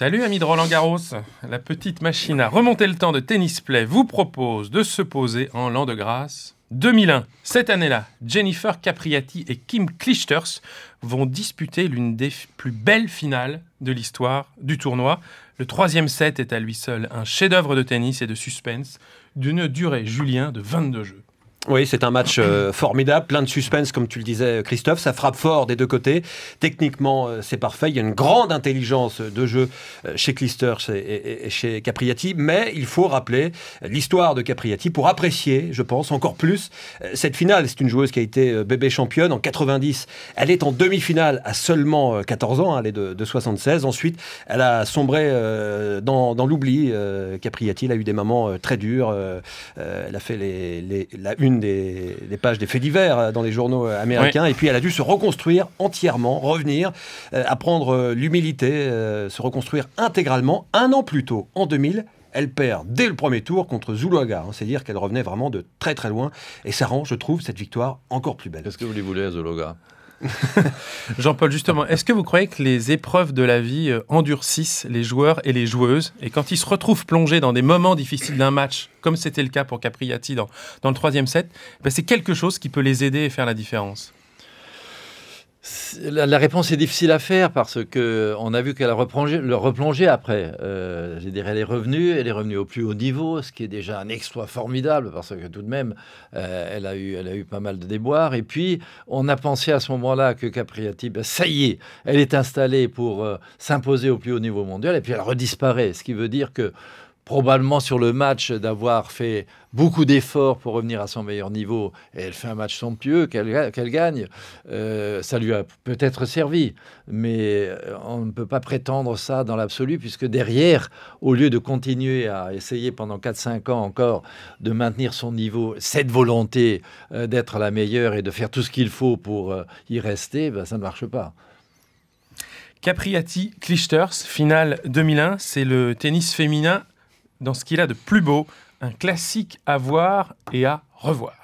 Salut amis de Roland-Garros, la petite machine à remonter le temps de Tennis Play vous propose de se poser en l'an de grâce 2001. Cette année-là, Jennifer Capriati et Kim Clijsters vont disputer l'une des plus belles finales de l'histoire du tournoi. Le troisième set est à lui seul un chef-d'œuvre de tennis et de suspense d'une durée, Julien, de 22 jeux. Oui, c'est un match formidable, plein de suspense, comme tu le disais, Christophe. Ça frappe fort des deux côtés. Techniquement, c'est parfait. Il y a une grande intelligence de jeu chez Clijsters et chez Capriati. Mais il faut rappeler l'histoire de Capriati pour apprécier, je pense, encore plus cette finale. C'est une joueuse qui a été bébé championne en 90. Elle est en demi-finale à seulement 14 ans. Elle est de 76. Ensuite, elle a sombré dans l'oubli. Capriati, elle a eu des moments très durs. Elle a fait la une des pages des faits divers dans les journaux américains, et puis elle a dû se reconstruire entièrement, revenir, apprendre l'humilité, se reconstruire intégralement. Un an plus tôt, en 2000, elle perd dès le premier tour contre Zuluaga. C'est dire qu'elle revenait vraiment de très très loin, et ça rend, je trouve, cette victoire encore plus belle. Qu'est-ce que vous lui voulez à Zuluaga ? Jean-Paul, justement, est-ce que vous croyez que les épreuves de la vie endurcissent les joueurs et les joueuses, et quand ils se retrouvent plongés dans des moments difficiles d'un match, comme c'était le cas pour Capriati dans le troisième set, c'est quelque chose qui peut les aider et faire la différence? La réponse est difficile à faire parce qu'on a vu qu'elle a replongé après. Je dirais, elle est revenue au plus haut niveau, ce qui est déjà un exploit formidable parce que tout de même, elle a eu pas mal de déboires. Et puis, on a pensé à ce moment-là que Capriati, ça y est, elle est installée pour s'imposer au plus haut niveau mondial, et puis elle redisparaît. Ce qui veut dire que probablement sur le match, d'avoir fait beaucoup d'efforts pour revenir à son meilleur niveau, et elle fait un match somptueux qu'elle gagne, ça lui a peut-être servi. Mais on ne peut pas prétendre ça dans l'absolu, puisque derrière, au lieu de continuer à essayer pendant 4-5 ans encore de maintenir son niveau, cette volonté d'être la meilleure et de faire tout ce qu'il faut pour y rester, ça ne marche pas. Capriati, Clijsters, finale 2001, c'est le tennis féminin dans ce qu'il a de plus beau, un classique à voir et à revoir.